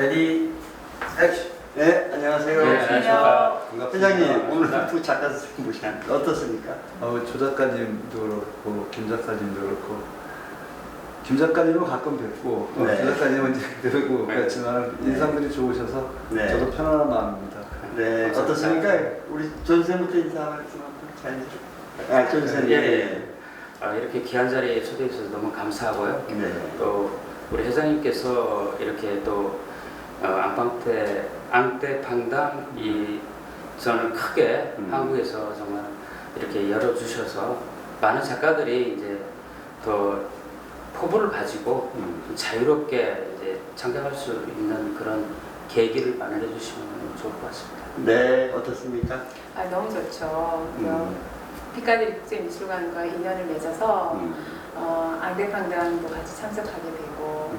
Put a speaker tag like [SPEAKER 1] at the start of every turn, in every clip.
[SPEAKER 1] 레디 액션.
[SPEAKER 2] 네, 안녕하세요.
[SPEAKER 3] 네, 안녕하십니까.
[SPEAKER 2] 반갑습니다. 회장님, 오늘 두 작가 선생님 모시는데 어떻습니까?
[SPEAKER 1] 조 작가님도 그렇고 김 작가님도 그렇고 김 작가님은 가끔 뵙고
[SPEAKER 2] 네.
[SPEAKER 1] 김 작가님은 이제 뵙고
[SPEAKER 2] 네.
[SPEAKER 1] 그렇지만
[SPEAKER 2] 네.
[SPEAKER 1] 인상들이 좋으셔서
[SPEAKER 2] 네.
[SPEAKER 1] 저도 편안한 마음입니다.
[SPEAKER 2] 네, 어떻습니까? 우리 존 선생부터 인사 말씀 한번 잘. 존 선생.
[SPEAKER 3] 예. 이렇게 귀한 자리에 초대해 주셔서 너무 감사하고요.
[SPEAKER 2] 네.
[SPEAKER 3] 또 우리 회장님께서 이렇게 또 앙떼팡당이 저는 크게 한국에서 정말 이렇게 열어주셔서 많은 작가들이 이제 더 포부를 가지고 자유롭게 이제 창작할 수 있는 그런 계기를 마련해 주시면 너무 좋을 것 같습니다.
[SPEAKER 2] 네, 어떻습니까?
[SPEAKER 4] 너무 좋죠. 피카디리 국제미술관과 인연을 맺어서 앙대팡당도 같이 참석하게 되고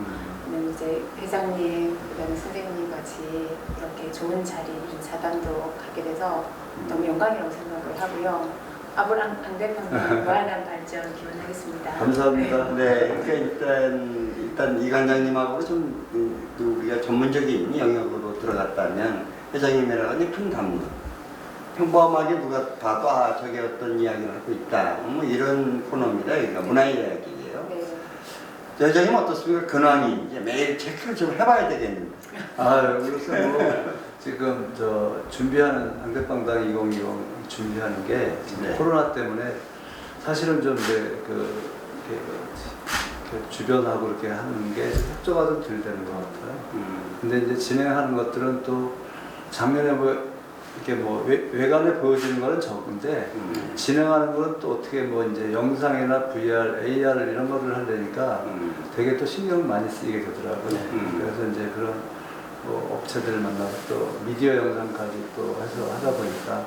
[SPEAKER 4] 이제 회장님, 그다음에 선생님 같이 이렇게 좋은 자리, 자담도 갖게 돼서 너무 영광이라고 생각을 하고요. 앞으로 앙대팡당 무한한 발전 기원하겠습니다.
[SPEAKER 2] 감사합니다. 네, 그러니까 일단 이 관장님하고 좀 우리가 전문적인 영역으로 들어갔다면 회장님이라는 큰 담론. 평범하게 누가 봐도 저게 어떤 이야기를 하고 있다. 뭐 이런 코너입니다. 그러니까 문화 이야기예요.
[SPEAKER 4] 네.
[SPEAKER 2] 회장님 어떻습니까? 근황이 이제 매일 체크를 좀 해봐야 되겠는데.
[SPEAKER 1] 그래서 뭐 지금 저 준비하는 앙대팡당 2020 준비하는 게 지금
[SPEAKER 2] 네.
[SPEAKER 1] 코로나 때문에 사실은 좀 이제 주변하고 이렇게 하는 게 협조가 좀 덜 되는 것 같아요. 근데 이제 진행하는 것들은 또 작년에 뭐 이렇게 뭐 외관에 보여지는 거는 적은데 진행하는 거는 또 어떻게 뭐 이제 영상이나 VR, AR 이런 거를 하려니까 되게 또 신경을 많이 쓰이게 되더라고요. 그래서 이제 그런 뭐 업체들을 만나서 또 미디어 영상까지 또 해서 하다 보니까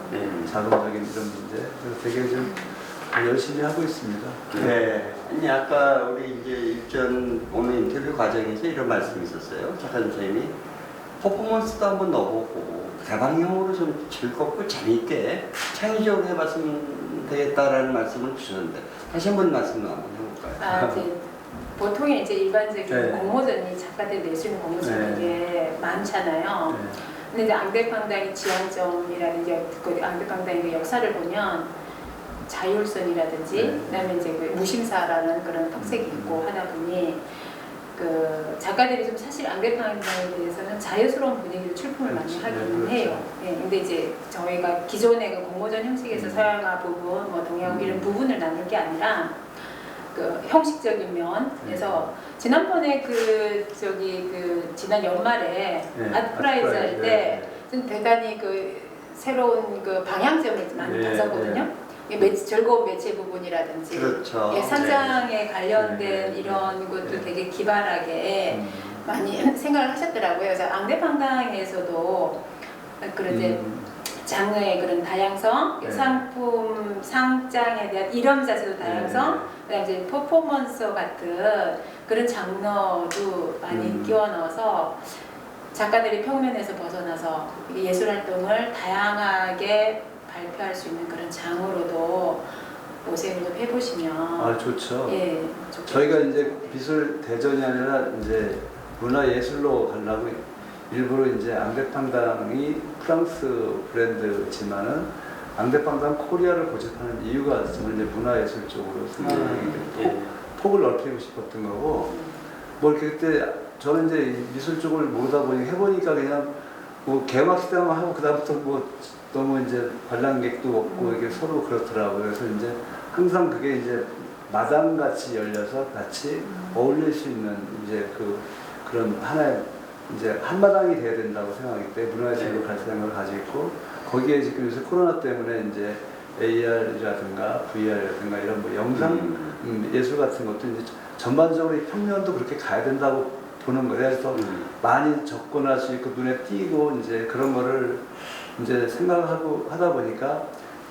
[SPEAKER 1] 자금적인 이런 문제 그래서 되게 좀 열심히 하고 있습니다.
[SPEAKER 2] 네. 아니 아까 우리 이제 일전 오늘 인터뷰 과정에서 이런 말씀이 있었어요. 작가 선생님이 퍼포먼스도 한번 넣어보고 개방형으로 좀 즐겁고 재미있게 창의적으로 해봤으면 되겠다라는 말씀을 주셨는데 다시 한번 말씀 한번 해볼까요?
[SPEAKER 4] 이제 보통의 이제 일반적인
[SPEAKER 1] 네.
[SPEAKER 4] 공모전이 작가들 낼 수 있는 공모전이 이게 많잖아요.
[SPEAKER 1] 네.
[SPEAKER 4] 근데 이제 앙대팡당의 지향점이라든지 그 앙대팡당의 그 역사를 보면 자율성이라든지 그다음에 이제 그 무심사라는 그런 특색이 있고 하다 보니 그 작가들이 좀 사실 앙대팡당에 대해서는 자유스러운 분위기로 출품을 많이 하기는 해요. 네, 근데 이제 저희가 기존의 그 공모전 형식에서 서양화 부분, 뭐 동양 이런 부분을 나눌 게 아니라 그 형식적인 면에서 지난번에 지난 연말에 아트프라이즈 할 때 좀 대단히 그 새로운 그 방향점을 많이 가졌거든요. 즐거운 매체 부분이라든지
[SPEAKER 2] 그렇죠.
[SPEAKER 4] 산장에 관련된 이런 것도 되게 기발하게 많이 생각을 하셨더라고요. 그래서 앙대팡당에서도 그런 이제 장르의 그런 다양성, 상품, 상장에 대한 이름 자체도 다양성, 그다음에 이제 퍼포먼스 같은 그런 장르도 많이 끼워 넣어서 작가들이 평면에서 벗어나서 예술 활동을 다양하게 발표할 수 있는 그런 장으로도 모색을 좀 해보시면
[SPEAKER 1] 좋죠.
[SPEAKER 4] 예,
[SPEAKER 1] 저희가 이제 미술 대전이 아니라 이제 문화 예술로 가려고 일부러 이제 앙대팡당이 프랑스 브랜드지만은 앙대팡당 코리아를 고집하는 이유가 정말 이제 문화 예술 쪽으로 생각하기 때문에 폭을 넓히고 싶었던 거고 뭐 이렇게 그때 저는 이제 미술 쪽을 모르다 보니 해보니까 그냥 뭐 개막식장만 하고 그다음부터 뭐 너무 이제 관람객도 없고 이게 서로 그렇더라고요. 그래서 이제 항상 그게 이제 마당같이 열려서 같이 어울릴 수 있는 이제 그런 하나의 이제 한마당이 돼야 된다고 생각하기 때문에 문화예술로 갈 생각을 가지고 있고 거기에 지금 요새 코로나 때문에 이제 AR이라든가 VR이라든가 이런 뭐 영상 예술 같은 것도 이제 전반적으로 이 평면도 그렇게 가야 된다고 보는 거예요. 그래서 많이 접근할 수 있고 눈에 띄고 이제 그런 거를 이제 생각하고 하다 보니까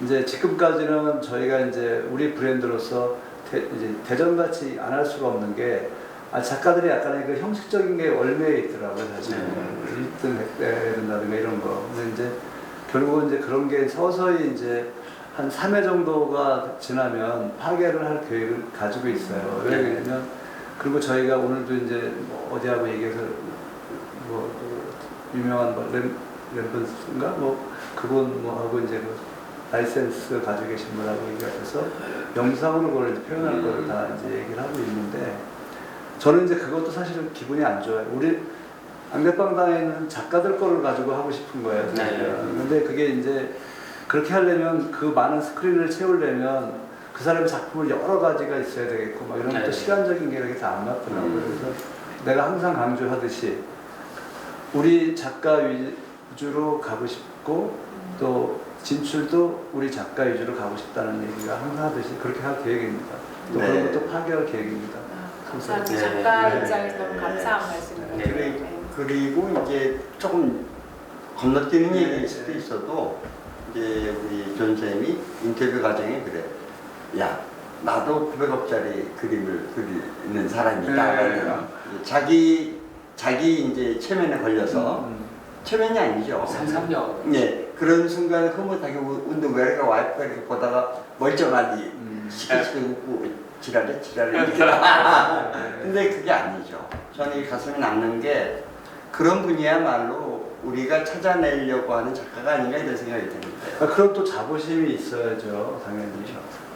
[SPEAKER 1] 이제 지금까지는 저희가 이제 우리 브랜드로서 이제 대전같이 안 할 수가 없는 게 작가들이 약간의 그 형식적인 게 얼매에 있더라고요, 사실. 1등 해야 된다든가 이런 거. 근데 이제 결국은 이제 그런 게 서서히 이제 한 3회 정도가 지나면 파괴를 할 계획을 가지고 있어요. 왜냐면 그리고 저희가 오늘도 이제 뭐 어디하고 얘기해서 유명한 램번스인가 그분 하고 이제 라이센스 가지고 계신 분하고 얘기가 돼서 영상으로 그걸 표현할 걸 다 이제 얘기를 하고 있는데 저는 이제 그것도 사실은 기분이 안 좋아요. 우리 안개빵당에는 작가들 거를 가지고 하고 싶은 거예요. 근데 그게 이제 그렇게 하려면 그 많은 스크린을 채우려면 그 사람의 작품을 여러 가지가 있어야 되겠고 막 이런 것도 시간적인 게 이렇게 다 안 맞더라고요. 그래서 내가 항상 강조하듯이 우리 작가 위주로 가고 싶고 또 진출도 우리 작가 위주로 가고 싶다는 얘기가 항상 하듯이 그렇게 할 계획입니다. 또
[SPEAKER 2] 네.
[SPEAKER 1] 그런 것도 파괴할 계획입니다.
[SPEAKER 4] 감사합니다.
[SPEAKER 3] 네.
[SPEAKER 4] 작가
[SPEAKER 2] 네.
[SPEAKER 4] 입장에서 너무
[SPEAKER 2] 네.
[SPEAKER 4] 감사한 말씀입니다.
[SPEAKER 3] 네.
[SPEAKER 2] 그리고 이제 조금 건너뛰는 얘기일 수도 있어도 이제 우리 전 선생님이 인터뷰 과정에 그래. 야, 나도 900억짜리 그림을 그리는 사람이다. 자기 이제 체면에 걸려서 체면이 아니죠.
[SPEAKER 3] 상상력.
[SPEAKER 2] 네, 그런 순간 흐뭇하게 운동회가 와이프가 이렇게 보다가 멀쩡하니 시키시키 웃고 지랄해 이렇게. 근데 그게 아니죠. 저는 이 가슴에 남는 게 그런 분이야말로 우리가 찾아내려고 하는 작가가 아닌가 이런 생각이 드는데.
[SPEAKER 1] 그럼 또 자부심이 있어야죠, 당연히.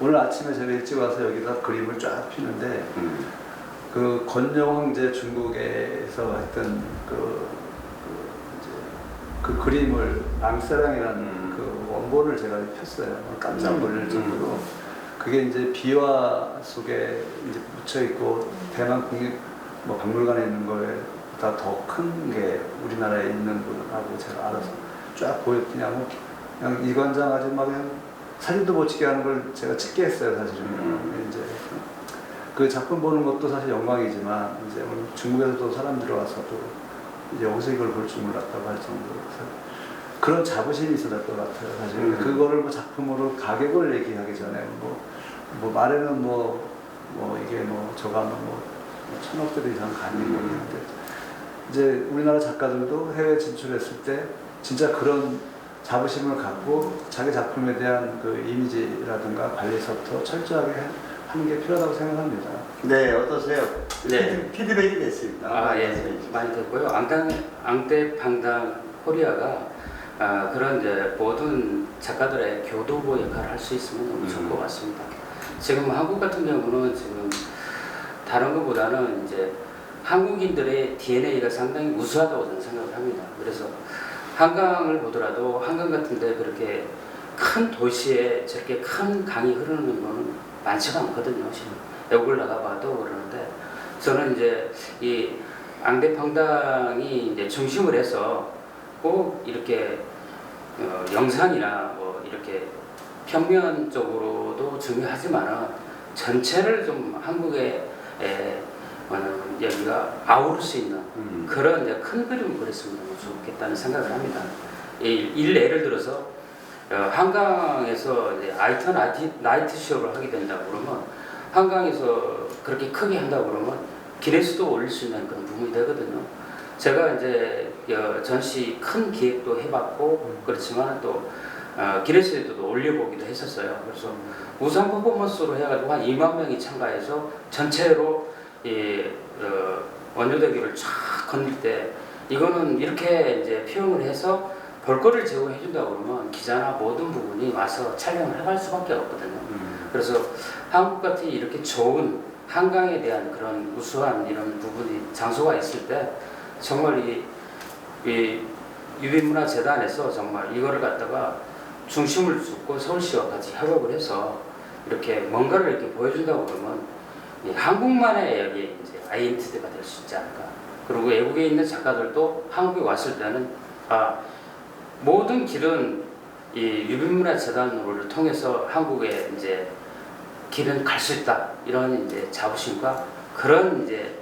[SPEAKER 1] 오늘 아침에 제가 일찍 와서 여기다 그림을 쫙 피는데 그 건영 황제 중국에서 했던 그 그림을 랑세랑이라는 그 원본을 제가 폈어요. 깜짝 놀랄 정도로 그게 이제 비화 속에 이제 묻혀 있고 대만 국립 박물관에 있는 거보다 더 큰 게 우리나라에 있는 거라고 제가 알아서 쫙 보였더니 그냥 이관장하지 막 그냥 사진도 못 찍게 하는 걸 제가 찍게 했어요, 사실은. 이제 그 작품 보는 것도 사실 영광이지만 이제 오늘 중국에서도 사람들이 와서도 이제 여기서 이걸 볼 줄 몰랐다고 할 정도로 그런 자부심이 있어야 될 것 같아요, 사실. 그거를 작품으로 가격을 얘기하기 전에 말에는 이게 저가면 1,000억짜리 이상 가는 거는데 이제 우리나라 작가들도 해외 진출했을 때 진짜 그런 자부심을 갖고 자기 작품에 대한 그 이미지라든가 관리서부터 철저하게 하는 게 필요하다고 생각합니다.
[SPEAKER 2] 네, 어떠세요?
[SPEAKER 3] 네.
[SPEAKER 2] 피드백이 됐습니다.
[SPEAKER 3] 예, 많이 됐고요. 앙대팡당 코리아가 그런 이제 모든 작가들의 교도보 역할을 할 수 있으면 너무 좋을 것 같습니다. 지금 한국 같은 경우는 지금 다른 것보다는 이제 한국인들의 DNA가 상당히 우수하다고 저는 생각을 합니다. 그래서 한강을 보더라도 한강 같은데 그렇게 큰 도시에 저렇게 큰 강이 흐르는 거는 많지가 않거든요. 지금 외국을 나가봐도 그러는데 저는 이제 이 앙대팡당이 이제 중심을 해서 꼭 이렇게 영상이나 이렇게 평면적으로도 중요하지만은 전체를 좀 한국의 여기가 아우를 수 있는 그런 이제 큰 그림을 그렸으면 좋겠다는 생각을 합니다. 예를 들어서 한강에서 이제 아이턴 나이트 쇼를 하게 된다고 그러면 한강에서 그렇게 크게 한다고 그러면 기네스도 올릴 수 있는 그런 부분이 되거든요. 제가 이제 전시 큰 기획도 해봤고 그렇지만 또 기네스에도 올려보기도 했었어요. 그래서 우상 퍼포먼스로 해가지고 한 2만 명이 참가해서 전체로 원효대교를 쫙 건널 때 이거는 이렇게 이제 표현을 해서 볼거리를 제공해 준다고 그러면 기자나 모든 부분이 와서 촬영을 해갈 수밖에 없거든요. 그래서 한국 같은 이렇게 좋은 한강에 대한 그런 우수한 이런 부분이 장소가 있을 때 정말 이 유비문화재단에서 정말 이거를 갖다가 중심을 두고 서울시와 같이 협업을 해서 이렇게 뭔가를 이렇게 보여준다고 그러면 한국만의 여기 이제 아이덴티티가 될 수 있지 않을까. 그리고 외국에 있는 작가들도 한국에 왔을 때는 모든 길은 이 유비문화재단을 통해서 한국에 이제 길은 갈 수 있다 이런 이제 자부심과 그런 이제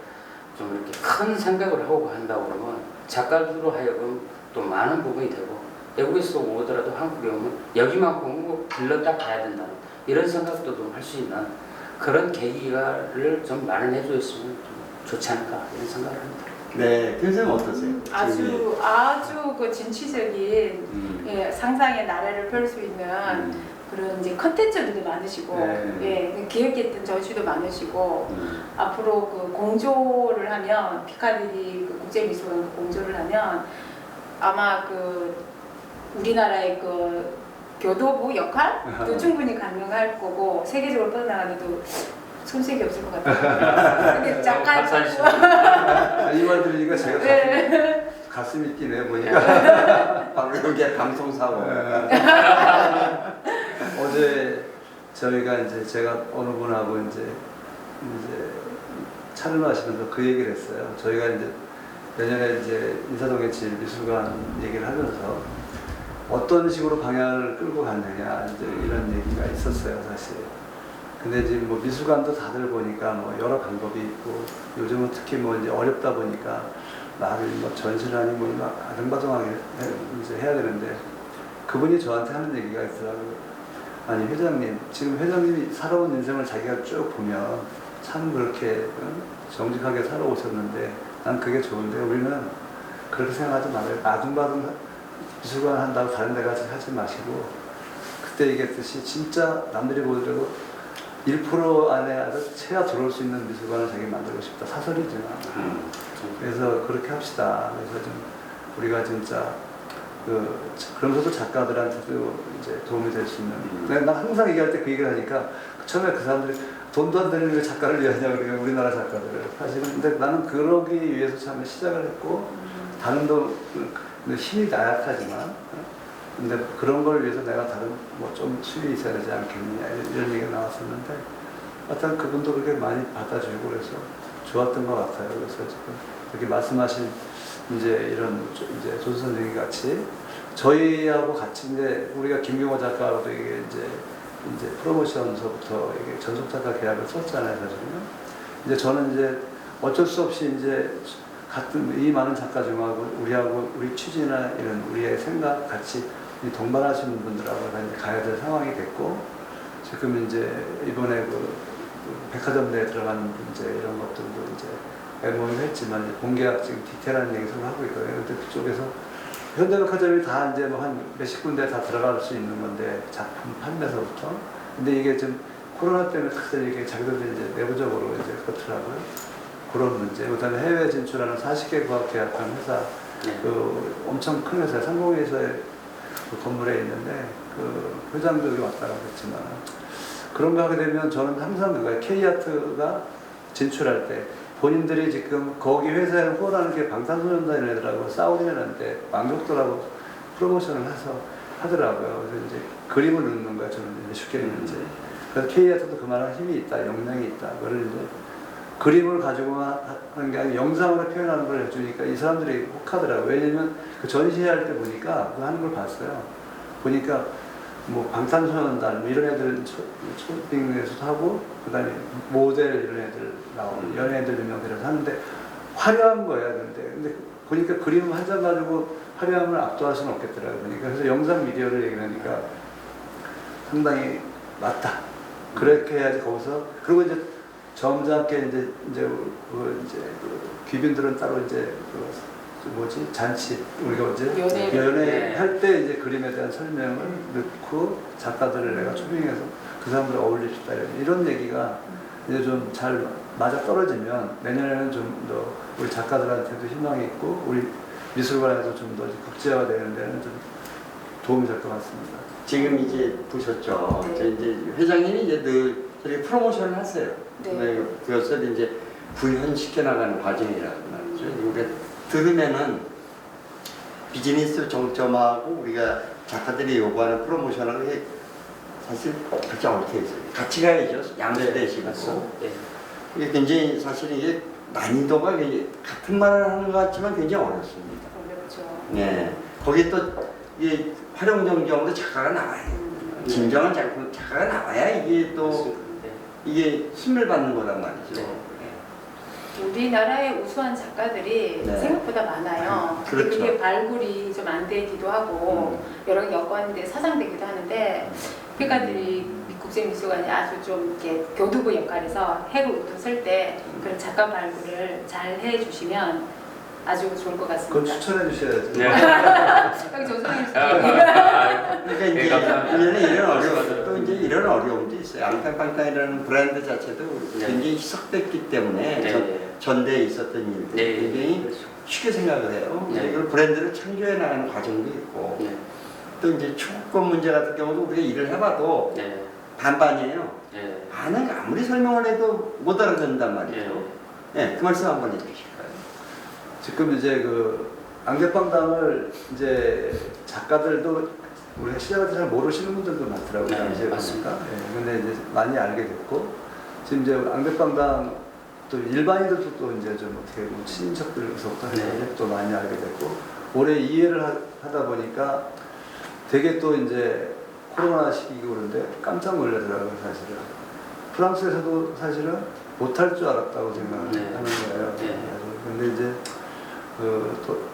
[SPEAKER 3] 좀 이렇게 큰 생각을 하고 한다고 그러면 작가들로 하여금 또 많은 부분이 되고 외국에서 오더라도 한국에 오면 여기만큼은 꼭 들렀다 가야 된다는 이런 생각도 좀 할 수 있는 그런 계기를 좀 마련해 줬으면 좀 좋지 않을까 이런 생각을 합니다.
[SPEAKER 2] 네, 교수님 어떠세요?
[SPEAKER 4] 아주 그 진취적인 상상의 나래를 펼 수 있는 그런 이제 컨텐츠들도 많으시고 예, 기획했던 전시도 많으시고 앞으로 그 공조를 하면 피카디리 그 국제미술관 공조를 하면 아마 그 우리나라의 그 교도부 역할도 충분히 가능할 거고 세계적으로 뻗어나가는데도 손색이 없을 것 같아요. 근데 잠깐
[SPEAKER 1] 이 말 들으니까 제가
[SPEAKER 4] 네.
[SPEAKER 1] 가슴이 뛰네 보니까.
[SPEAKER 2] 바로 여기에 방송사고.
[SPEAKER 1] 어제 저희가 이제 제가 어느 분하고 이제 차를 마시면서 그 얘기를 했어요. 저희가 이제 내년에 이제 인사동의 질 미술관 얘기를 하면서 어떤 식으로 방향을 끌고 가느냐 이제 이런 얘기가 있었어요, 사실. 근데 이제 뭐 미술관도 다들 보니까 뭐 여러 방법이 있고 요즘은 특히 뭐 이제 어렵다 보니까 말을 뭐 전시라니 뭐막 아등바등하게 이제 해야 되는데 그분이 저한테 하는 얘기가 있더라고요. 아니 회장님, 지금 회장님이 살아온 인생을 자기가 쭉 보면 참 그렇게 정직하게 살아오셨는데 난 그게 좋은데 우리는 그렇게 생각하지 말아요. 아등바등 미술관 한다고 다른 데 가서 하지 마시고 그때 얘기했듯이 진짜 남들이 보더라도 1% 안에 아주 채야 들어올 수 있는 미술관을 자기 만들고 싶다. 사설이지만. 그래서 그렇게 합시다. 그래서 좀 우리가 진짜 그러면서도 작가들한테도 이제 도움이 될 수 있는. 난 항상 얘기할 때 그 얘기를 하니까 처음에 그 사람들이 돈도 안 되는 왜 작가를 위하냐 그래요. 우리나라 작가들을. 사실은 근데 나는 그러기 위해서 처음에 시작을 했고 다른 힘이 나약하지만 근데 그런 걸 위해서 내가 다른 뭐 좀 수입이 있어야 되지 않겠느냐 이런 얘기가 나왔었는데 하여튼 그분도 그렇게 많이 받아주고 그래서 좋았던 것 같아요. 그래서 지금 이렇게 말씀하신 이제 이런 이제 조수 선생님 같이 저희하고 같이 이제 우리가 김경호 작가하고도 이게 이제 프로모션서부터 이게 전속 작가 계약을 썼잖아요, 사실은. 이제 저는 이제 어쩔 수 없이 이제 같은 이 많은 작가 중하고 우리하고 우리 취지나 이런 우리의 생각 같이 동반하시는 분들하고 이제 가야 될 상황이 됐고 지금 이제 이번에 그 백화점 내에 들어가는 이제 이런 것들도 이제 애모를 했지만 이제 공개학 지금 디테일한 얘기를 하고 있거든요. 근데 그쪽에서 현대백화점이 다 이제 뭐 한 몇십 군데 다 들어갈 수 있는 건데 작품 판매서부터. 근데 이게 좀 코로나 때문에 다들 이게 자기들도 이제 내부적으로 이제 그렇더라고요. 그런 문제. 그다음에 해외 진출하는 40개 과학 계약한 회사, 그 엄청 큰 회사, 상공회사의 그 건물에 있는데 그 회장도 여기 왔다 갔지만 그런 거 하게 되면 저는 항상 그거예요. K아트가 진출할 때 본인들이 지금 거기 회사에 후원하는 게 방탄소년단 이런 애들하고 싸우려는데 망족들하고 프로모션을 해서 하더라고요. 그래서 이제 그림을 넣는 거야, 저는 이제 쉽게 이제. 그래서 K아트도 그만한 힘이 있다, 역량이 있다. 그걸 이제 그림을 가지고 하는 게 아니라 영상으로 표현하는 걸 해주니까 이 사람들이 혹하더라고요. 왜냐면 그 전시할 때 보니까 그 하는 걸 봤어요. 보니까 뭐 방탄소년단 뭐 이런 애들 초빙에서도 하고 그 다음에 모델 이런 애들 나오고 연예인들 몇 명 데려서 하는데 화려한 거야. 근데 보니까 그림 한 장 가지고 화려함을 압도할 수는 없겠더라고요. 그러니까 그래서 영상 미디어를 얘기하니까 상당히 맞다. 그렇게 해야지 거기서 그리고 이제 점잖게 이제 귀빈들은 따로 이제 뭐지 잔치 우리가 이제 연애 할 때 이제 그림에 대한 설명을 넣고 작가들을 내가 초빙해서 그 사람들 어울립시다 이런 얘기가 이제 좀 잘 맞아 떨어지면 내년에는 좀 더 우리 작가들한테도 희망이 있고 우리 미술관에서 좀 더 국제화 되는 데는 좀 도움이 될 것 같습니다.
[SPEAKER 2] 지금 이제 보셨죠. 이제 회장님이 이제 늘 저렇게 프로모션을 하세요.
[SPEAKER 4] 네.
[SPEAKER 2] 그것을 이제 구현시켜 나가는 과정이라고 말이죠. 우리가 들으면은 비즈니스 정점하고 우리가 작가들이 요구하는 프로모션하고 이게 사실 그렇게 얽혀 있어요. 같이 가야죠. 양수되시고.
[SPEAKER 3] 네.
[SPEAKER 2] 이게 굉장히 사실 이게 난이도가 같은 말을 하는 것 같지만 굉장히 어렵습니다.
[SPEAKER 4] 어렵죠.
[SPEAKER 2] 네. 거기에 또 이게 활용정정으로 작가가 나와야 돼요. 진정한 작가가 나와야 이게 또 이게 힘을 받는 거란 말이죠.
[SPEAKER 4] 우리나라의 우수한 작가들이 생각보다 많아요.
[SPEAKER 2] 그렇죠.
[SPEAKER 4] 그게 발굴이 좀 안 되기도 하고 여러 여건인데 사장되기도 하는데 피카디리 국제미술관이 아주 좀 이렇게 교두보 역할에서 해로 웃을 때 그런 작가 발굴을 잘 해주시면 아주 좋을 것 같습니다.
[SPEAKER 1] 그건 추천해 주셔야죠.
[SPEAKER 3] 네.
[SPEAKER 4] 여기 조선님
[SPEAKER 2] 그러니까 근데 이제
[SPEAKER 3] 네, 감사합니다.
[SPEAKER 2] 이런 어려움 또 이제 이런 어려움도 있어요. 앙팡팡팡이라는 브랜드 자체도
[SPEAKER 3] 네.
[SPEAKER 2] 굉장히 희석됐기 때문에
[SPEAKER 3] 네.
[SPEAKER 2] 전대에 있었던 일들
[SPEAKER 3] 네.
[SPEAKER 2] 굉장히
[SPEAKER 3] 그렇죠.
[SPEAKER 2] 쉽게 생각을 해요.
[SPEAKER 3] 네.
[SPEAKER 2] 이걸 브랜드를 창조해 나가는 과정도 있고
[SPEAKER 3] 네.
[SPEAKER 2] 또 이제 출권 문제 같은 경우도 우리가 일을 해봐도
[SPEAKER 3] 네.
[SPEAKER 2] 반반이에요.
[SPEAKER 3] 네.
[SPEAKER 2] 반은 아무리 설명을 해도 못 알아듣는단 말이죠. 네, 그 말씀 한번 해주실까요?
[SPEAKER 1] 지금 이제 그 앙대빵당을 이제 작가들도 우리가 시작할 때 잘 모르시는 분들도 많더라고요.
[SPEAKER 3] 네,
[SPEAKER 1] 이제
[SPEAKER 3] 맞습니다.
[SPEAKER 1] 보니까. 예, 근데 이제 많이 알게 됐고 지금 이제 앙대빵당 또 일반인들도 또 이제 좀 어떻게 뭐 친인척들로부터 해서
[SPEAKER 3] 네.
[SPEAKER 1] 또 많이 알게 됐고 올해 이해를 하다 보니까 되게 또 이제 코로나 시기고 그런데 깜짝 놀라더라고요, 사실은. 프랑스에서도 사실은 못할 줄 알았다고 생각하는
[SPEAKER 3] 네.
[SPEAKER 1] 거예요.
[SPEAKER 3] 네.
[SPEAKER 1] 근데 이제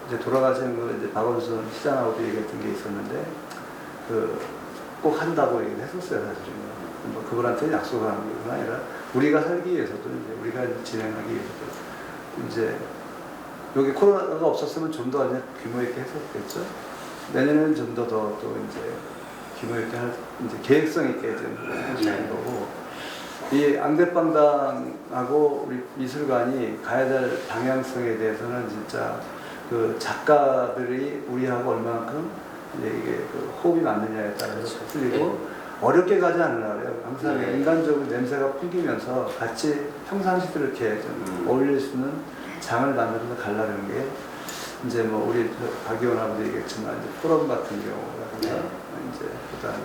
[SPEAKER 1] 이제 돌아가신 그 이제 박원순 시장하고도 얘기했던 게 있었는데 꼭 한다고 얘기를 했었어요, 사실은. 뭐 그분한테 약속을 하는 게 아니라 우리가 살기 위해서도 이제 우리가 진행하기 위해서도 이제 여기 코로나가 없었으면 좀 더 규모 있게 했었겠죠. 내년에는 좀 더 또 이제 규모 있게 할 이제 계획성 있게 좀 하시는 거고 이 앙대빵당하고 우리 미술관이 가야 될 방향성에 대해서는 진짜 그 작가들이 우리하고 얼마만큼 이제 이게 그 호흡이 맞느냐에 따라서 틀리고 어렵게 가지 않으려고 항상
[SPEAKER 3] 네.
[SPEAKER 1] 인간적으로 냄새가 풍기면서 같이 평상시도 이렇게 좀 어울릴 수 있는 장을 만들어서 가려는 게 이제 뭐 우리 박의원하고도 얘기했지만 이제 포럼 같은 경우라든가 이제 그다음에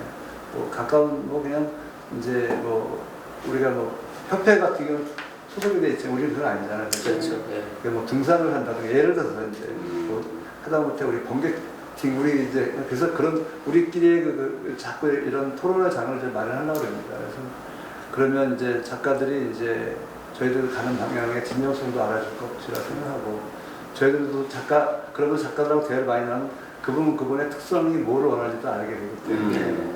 [SPEAKER 1] 뭐 가까운 뭐 그냥 이제 뭐 우리가 뭐 협회 같은 경우 소속이 돼 있지만 우리는 그건 아니잖아요.
[SPEAKER 3] 그렇죠. 예.
[SPEAKER 1] 그러니까 뭐 등산을 한다든가 예를 들어서 이제 뭐 하다못해 우리 번개팅 우리 이제 그래서 그런 우리끼리의 자꾸 이런 토론의 장을 이제 마련하려고 합니다. 그래서 그러면 이제 작가들이 이제 저희들 가는 방향의 진정성도 알아줄 것이라 생각하고 저희들도 그러면 작가들하고 대화를 많이 나누면 그분은 그분의 특성이 뭘 원하는지도 알게 되기 때문에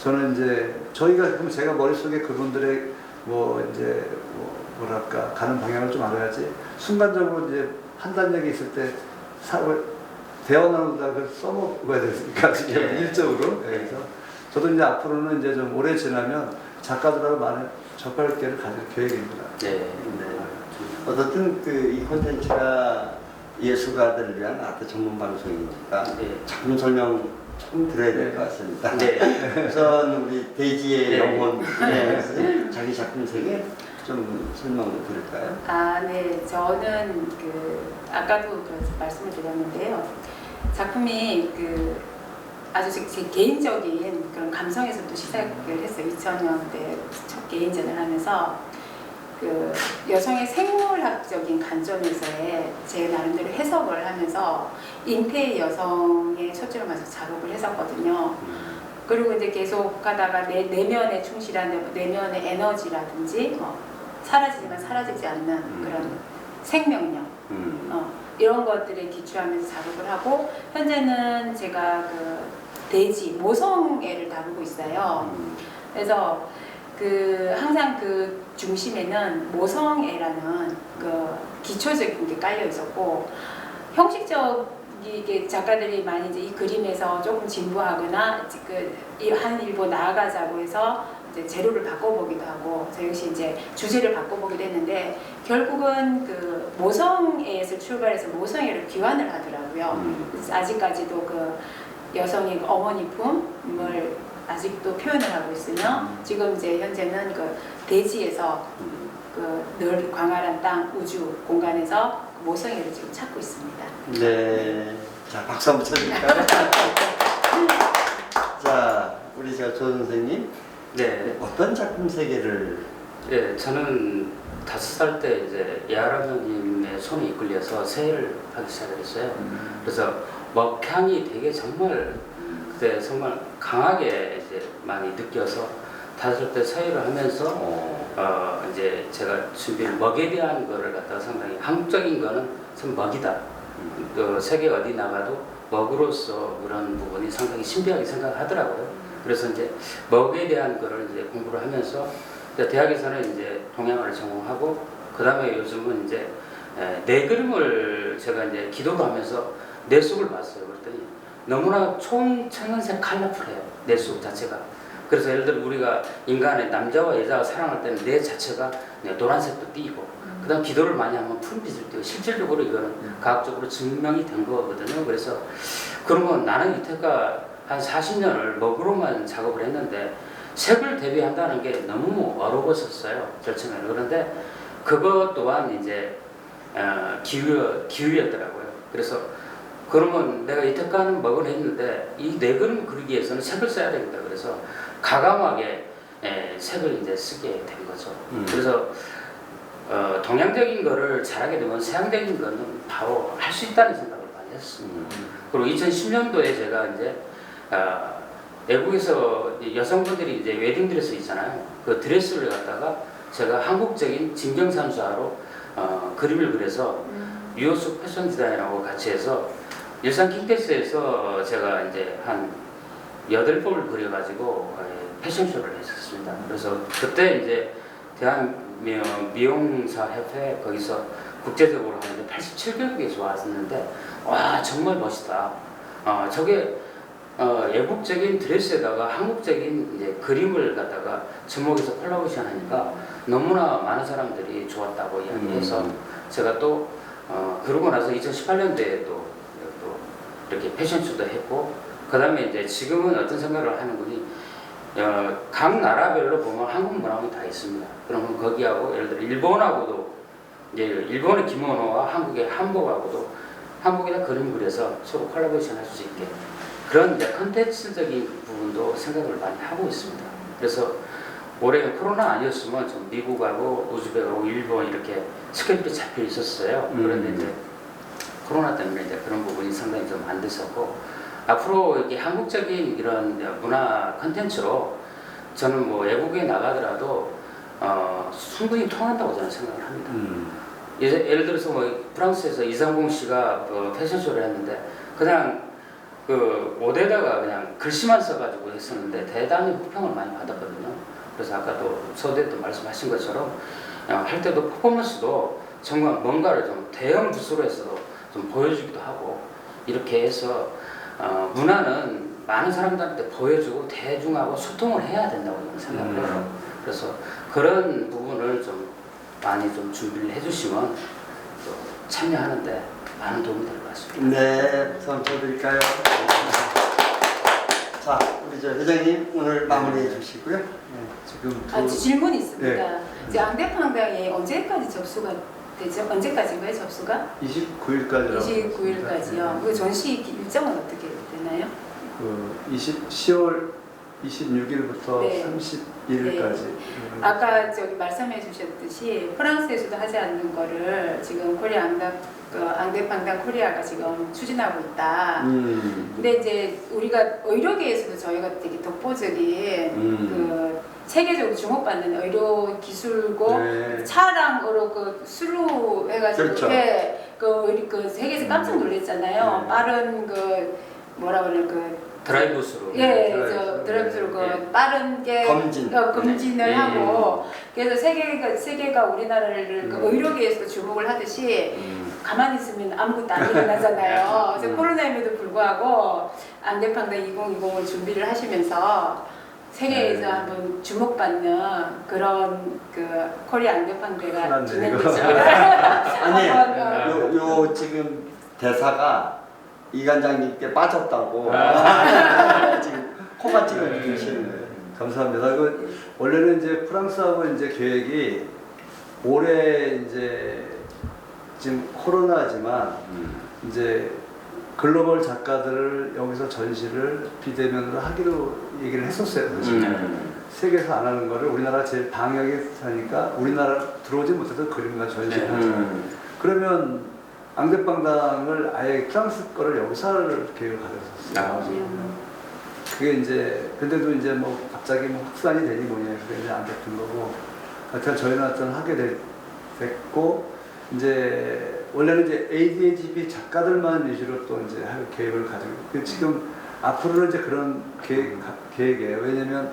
[SPEAKER 1] 저는 이제 그럼 제가 머릿속에 그분들의 뭐 이제 뭐랄까 가는 방향을 좀 알아야지 순간적으로 이제 판단력이 있을 때 대화 나누다 그걸 써먹어야 되니까 일적으로. 그래서 저도 이제 앞으로는 이제 좀 오래 지나면 작가들하고 많은 접할 기회를 가질 계획입니다.
[SPEAKER 3] 네.
[SPEAKER 2] 어떻든 이 콘텐츠가 예술가들을 위한 아트 전문 방송이니까
[SPEAKER 3] 네.
[SPEAKER 2] 작품 설명 좀 들어야 될 것 같습니다.
[SPEAKER 3] 네.
[SPEAKER 2] 우선 우리 대지의
[SPEAKER 3] 네.
[SPEAKER 2] 영혼 자기 작품 세계 좀 설명 드릴까요?
[SPEAKER 4] 네. 저는 아까도 말씀을 드렸는데요. 작품이 아주 제 개인적인 그런 감성에서 또 시작을 했어요. 2000년대 첫 개인전을 하면서 여성의 생물학적인 관점에서의 제 나름대로 해석을 하면서 잉태 여성의 초점을 맞춰서 작업을 했었거든요. 그리고 이제 계속 가다가 내 내면에 충실한 내면의 에너지라든지 사라지지만 사라지지 않는 그런 생명력 이런 것들에 기초하면서 작업을 하고 현재는 제가 돼지 모성애를 다루고 있어요. 그래서 항상 중심에는 모성애라는 기초적인 게 깔려 있었고 형식적이게 작가들이 많이 이제 이 그림에서 조금 진부하거나 한 일부 나아가자고 해서 이제 재료를 바꿔보기도 하고 저 역시 이제 주제를 바꿔보기도 했는데 결국은 모성애에서 출발해서 모성애를 귀환을 하더라고요. 그래서 아직까지도 여성의 어머니 품을 아직도 표현을 하고 있으며 지금 이제 현재는 대지에서 늘 광활한 땅 우주 공간에서 모성애를 지금 찾고 있습니다.
[SPEAKER 2] 네, 자 박수 한번 쳐드릴까요? 자 우리 조 선생님,
[SPEAKER 3] 네.
[SPEAKER 2] 어떤 작품 세계를?
[SPEAKER 3] 네, 저는 5살 때 이제 예아라면님의 손에 이끌려서 새해를 하기 시작을 했어요. 그래서 먹향이 되게 정말 그때 정말 강하게 이제 많이 느껴서 5살 때 서예를 하면서 이제 제가 준비한 먹에 대한 거를 갖다가 상당히 한국적인 거는 참 먹이다. 세계 어디 나가도 먹으로서 그런 부분이 상당히 신비하게 생각하더라고요. 그래서 이제 먹에 대한 거를 이제 공부를 하면서 대학에서는 이제 동양화를 전공하고 그 다음에 요즘은 이제 내 그림을 제가 이제 기도를 하면서 내 속을 봤어요. 그랬더니 너무나 총천연색 컬러풀해요. 내 속 자체가. 그래서 예를 들어 우리가 인간의 남자와 여자가 사랑할 때는 내 자체가 노란색도 띄고 그다음 기도를 많이 하면 푸른빛을 띄고 실질적으로 이거는 과학적으로 증명이 된 거거든요. 그래서 그런 건 나는 이때가 한 40년을 먹으로만 작업을 했는데 색을 대비한다는 게 너무 어려웠었어요. 절충에는. 그런데 그것 또한 이제 기후였더라고요. 그래서 그러면 내가 이때까지는 먹을 했는데 이 네 그림 그리기 위해서는 색을 써야 되겠다. 그래서 가감하게 색을 이제 쓰게 된 거죠. 그래서 동양적인 거를 잘하게 되면 서양적인 거는 바로 할 수 있다는 생각을 많이 했습니다. 그리고 2010년도에 제가 이제 외국에서 여성분들이 이제 웨딩드레스 있잖아요. 그 드레스를 갖다가 제가 한국적인 진경산수화로 그림을 그려서 유호수 패션 디자인하고 같이 해서 일산 킹패스에서 제가 이제 한 8번을 그려가지고 패션쇼를 했었습니다. 그래서 그때 이제 대한 미용사 협회 거기서 국제적으로 하는데 87개국에서 왔었는데 와 정말 멋있다. 저게 외국적인 드레스에다가 한국적인 이제 그림을 갖다가 접목해서 콜라보레이션 하니까 너무나 많은 사람들이 좋았다고 이야기해서 제가 또 그러고 나서 2018년도에 또 이렇게 패션쇼도 했고 그 다음에 이제 지금은 어떤 생각을 하는군이 각 나라별로 보면 한국 문화가 다 있습니다. 그러면 거기하고 예를 들어 일본하고도 이제 일본의 기모노와 한국의 한복하고도 한복에다 그림 그려서 서로 콜라보레이션 할 수 있게 그런 이제 컨텐츠적인 부분도 생각을 많이 하고 있습니다. 그래서 올해 코로나 아니었으면 좀 미국하고 우즈벡하고 일본 이렇게 스케줄이 잡혀 있었어요. 그런데 이제 코로나 때문에 이제 그런 부분이 상당히 좀 안 됐었고 앞으로 이렇게 한국적인 이런 문화 컨텐츠로 저는 뭐 외국에 나가더라도 충분히 통한다고 저는 생각을 합니다. 예를 들어서 뭐 프랑스에서 이상공 씨가 패션쇼를 했는데 그냥 그 옷에다가 그냥 글씨만 써가지고 했었는데 대단히 호평을 많이 받았거든요. 그래서 아까도 서대도 말씀하신 것처럼 할 때도 퍼포먼스도 정말 뭔가를 좀 대형 부스로 해서도 좀 보여주기도 하고 이렇게 해서 문화는 많은 사람들한테 보여주고 대중하고 소통을 해야 된다고 생각을 해요. 그래서 그런 부분을 좀 많이 좀 준비를 해주시면 또 참여하는데 많은 도움이 될 것 같습니다.
[SPEAKER 2] 네, 손 쳐드릴까요? 자, 우리 저 회장님 오늘 마무리해 주시고요.
[SPEAKER 1] 네, 지금
[SPEAKER 4] 질문이 있습니다.
[SPEAKER 1] 네.
[SPEAKER 4] 이제 앙대팡당이 언제까지 접수가 되죠? 언제까지인가요, 접수가?
[SPEAKER 1] 29일까지라고
[SPEAKER 4] 29일까지요. 그 전시 일정은 어떻게 되나요?
[SPEAKER 1] 그 10월 26일부터
[SPEAKER 4] 네.
[SPEAKER 1] 31일까지.
[SPEAKER 4] 아까 저기 말씀해 주셨듯이 프랑스에서도 하지 않는 거를 지금 코리아 앙대팡당 코리아가 지금 추진하고 있다. 근데 이제 우리가 의료계에서도 저희가 되게 독보적인 그 세계적으로 주목받는 의료 기술고
[SPEAKER 1] 네.
[SPEAKER 4] 차량으로 그 수로 해가지고
[SPEAKER 2] 그렇죠.
[SPEAKER 4] 그 세계에서 깜짝 놀랐잖아요.
[SPEAKER 1] 네.
[SPEAKER 4] 빠른 그 뭐라 그래 그
[SPEAKER 3] 드라이브스루.
[SPEAKER 4] 저 드라이브스루 그 빠른 게 검진을
[SPEAKER 3] 네.
[SPEAKER 4] 하고 그래서 세계가 우리나라를 그 의료계에서도 주목을 하듯이 가만히 있으면 아무것도 안 일어나잖아요. 그래서 코로나임에도 불구하고 앙대팡당 2020을 준비를 하시면서 세계에서 한번 주목받는 그런 그 코리아 앙대팡대가 진행되죠.
[SPEAKER 2] 아니, 요 지금 대사가 이관장님께 빠졌다고 지금 코가 찍어 주시는 거예요.
[SPEAKER 1] 감사합니다. 그 원래는 이제 프랑스하고 이제 계획이 올해 이제 지금 코로나지만 이제 글로벌 작가들을 여기서 전시를 비대면으로 하기로 얘기를 했었어요. 세계에서 안 하는 거를 우리나라 제일 방역에 사니까 우리나라 들어오지 못해서 그림과 전시를 하잖아요. 그러면 앙대팡당을 아예 프랑스 거를 여기서 할 계획을 가졌었어요. 그게 이제 근데도 이제 뭐 갑자기 뭐 확산이 되니 뭐니 해서 이제 안 됐던 거고 하여튼 저희는 하여튼 하게 됐고 이제 원래는 이제 ADHD 작가들만 위주로 또 이제 할 계획을 가지고 지금 앞으로는 이제 그런 계획이에요. 왜냐면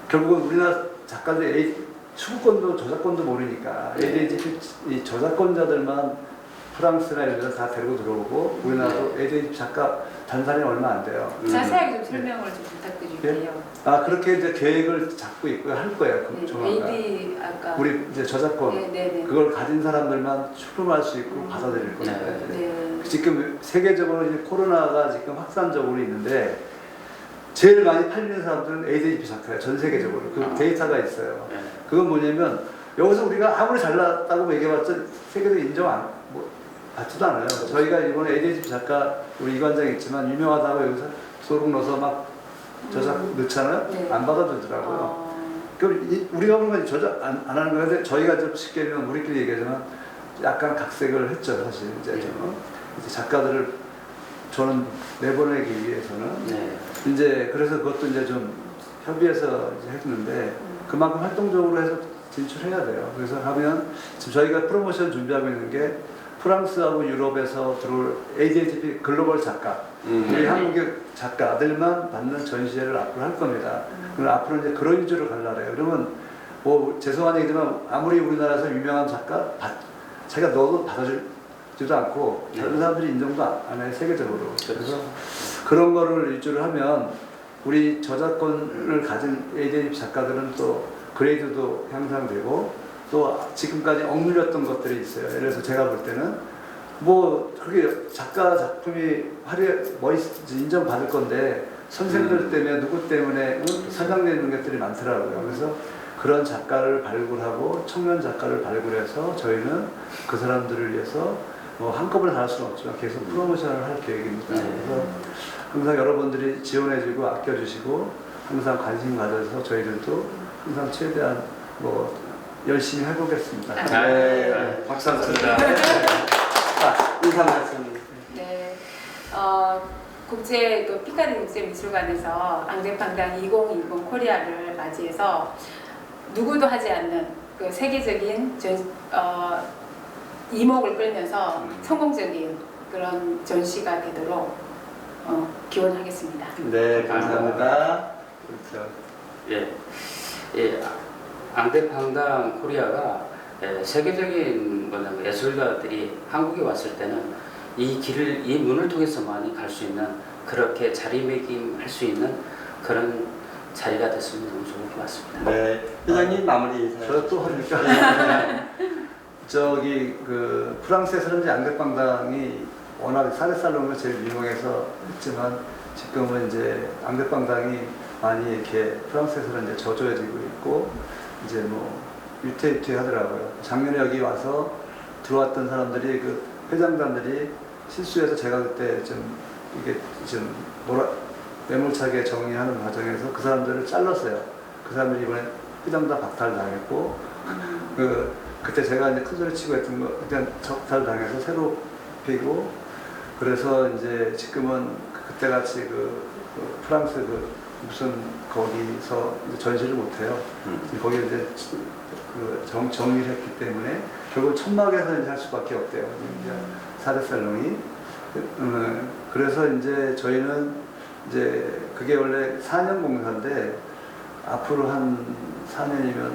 [SPEAKER 1] 결국은 우리나라 작가들이 추구권도 저작권도 모르니까 ADHD 이 저작권자들만 프랑스나 이런 데서 다 데리고 들어오고 우리나라도 ADHD 작가 단산이 얼마 안 돼요.
[SPEAKER 4] 자세하게 좀 설명을 좀 부탁드릴게요.
[SPEAKER 1] 그렇게 이제 계획을 잡고 있고요. 할 거예요.
[SPEAKER 4] 네,
[SPEAKER 1] 조만간.
[SPEAKER 4] AD 아까
[SPEAKER 1] 우리 이제 저작권
[SPEAKER 4] 네네네.
[SPEAKER 1] 그걸 가진 사람들만 출품할 수 있고 받아들일 겁니다.
[SPEAKER 3] 네.
[SPEAKER 1] 이제.
[SPEAKER 4] 네.
[SPEAKER 1] 지금 세계적으로 이제 코로나가 지금 확산적으로 있는데 제일 많이 팔리는 사람들은 ADHD 작가예요. 전 세계적으로 그 데이터가 있어요.
[SPEAKER 3] 네.
[SPEAKER 1] 그건 뭐냐면 여기서 우리가 아무리 잘났다고 얘기해봤자 세계도 인정 받지도 않아요. 저희가 이번에 ADHD 작가 우리 이관장 있지만 유명하다고 여기서 소록 넣어서 막 저작 넣잖아요.
[SPEAKER 4] 네.
[SPEAKER 1] 안 받아주더라고요. 그럼 우리가 보면 저작 안 하는 건데 저희가 좀 쉽게 얘기하면 우리끼리 얘기하지만 약간 각색을 했죠. 사실 이제 이제 작가들을 저는 내보내기 위해서는
[SPEAKER 3] 네.
[SPEAKER 1] 이제 그래서 그것도 이제 좀 협의해서 이제 했는데 그만큼 활동적으로 해서 진출해야 돼요. 그래서 하면 지금 저희가 프로모션 준비하고 있는 게 프랑스하고 유럽에서 들어올 ADHD 글로벌 작가, 우리 한국의 작가들만 받는 전시회를 앞으로 할 겁니다. 그럼 앞으로 이제 그런 위주로 가려고 해요. 그러면 뭐 죄송한 얘기지만 아무리 우리나라에서 유명한 작가 자기가 넣어도 받아주지도 않고 다른 사람들이 인정도 안 해요. 세계적으로. 그래서 그런 거를 위주로 하면 우리 저작권을 가진 ADHD 작가들은 또 그레이드도 향상되고 또 지금까지 억눌렸던 것들이 있어요. 예를 들어서 제가 볼 때는 뭐 그게 작가 작품이 인정받을 건데 선생들 때문에 누구 때문에 사장되는 것들이 많더라고요. 그래서 그런 작가를 발굴하고 청년 작가를 발굴해서 저희는 그 사람들을 위해서 뭐 한꺼번에 다 할 수는 없지만 계속 프로모션을 할 계획입니다. 그래서 항상 여러분들이 지원해주고 아껴주시고 항상 관심 가져서 저희들도 항상 최대한 뭐 열심히 해보겠습니다.
[SPEAKER 3] 네. 박수 한번 드립니다.
[SPEAKER 2] 인사 말씀.
[SPEAKER 4] 네. 국제 그 피카디 국제미술관에서 앙대팡당 2020 코리아를 맞이해서 누구도 하지 않는 그 세계적인 이목을 끌면서 성공적인 그런 전시가 되도록 기원하겠습니다.
[SPEAKER 2] 네, 감사합니다. 그렇죠.
[SPEAKER 3] 예. 예. 앙대팡당 코리아가 세계적인 뭐냐면 예술가들이 한국에 왔을 때는 이 문을 통해서만이 갈 수 있는 그렇게 자리매김할 수 있는 그런 자리가 됐으면 너무 좋을 것 같습니다.
[SPEAKER 2] 네, 회장님 마무리 인사.
[SPEAKER 1] 저 또 합니까? 저기 그 프랑스에서는 이제 앙대팡당이 워낙 사례살롱으로 제일 유명해서 했지만 지금은 이제 앙대팡당이 많이 이렇게 프랑스에서는 이제 저조해지고 있고 이제 뭐 위태위태하더라고요. 작년에 여기 와서 들어왔던 사람들이 그 회장단들이 실수해서 제가 그때 좀 이게 좀 매몰차게 정리하는 과정에서 그 사람들을 잘랐어요. 그 사람들이 이번에 회장단 박탈당했고 그때 제가 이제 큰 소리 치고 했던 거 그때 적탈당해서 새로 피고 그래서 이제 지금은 그때 같이 그 프랑스 무슨 거기서 이제 전시를 못해요. 거기 이제 정리를 했기 때문에 결국 천막에서 이제 할 수밖에 없대요. 사대살롱이. 그래서 이제 저희는 이제 그게 원래 4년 공사인데 앞으로 한 4년이면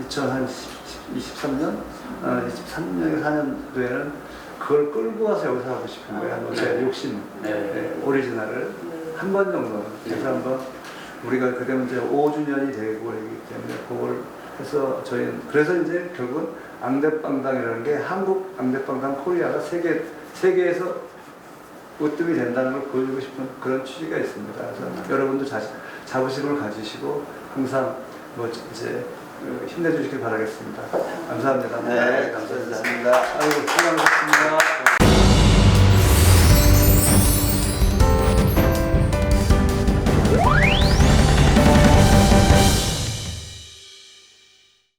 [SPEAKER 1] 2023년? 23년에 4년도에는 그걸 끌고 와서 여기서 하고 싶은 거예요. 제 욕심, 오리지널을 한 번 정도는. 그래서 한번 우리가 그러면 이제 5주년이 되고 그러기 때문에 그걸 해서 저희는 그래서 이제 결국은 앙대팡당이라는 게 한국 앙대팡당 코리아가 세계에서 으뜸이 된다는 걸 보여주고 싶은 그런 취지가 있습니다. 그래서 여러분도 자부심을 가지시고 항상 뭐 이제 힘내주시길 바라겠습니다. 감사합니다.
[SPEAKER 2] 네, 감사합니다.
[SPEAKER 1] 아이고, 수고하셨습니다.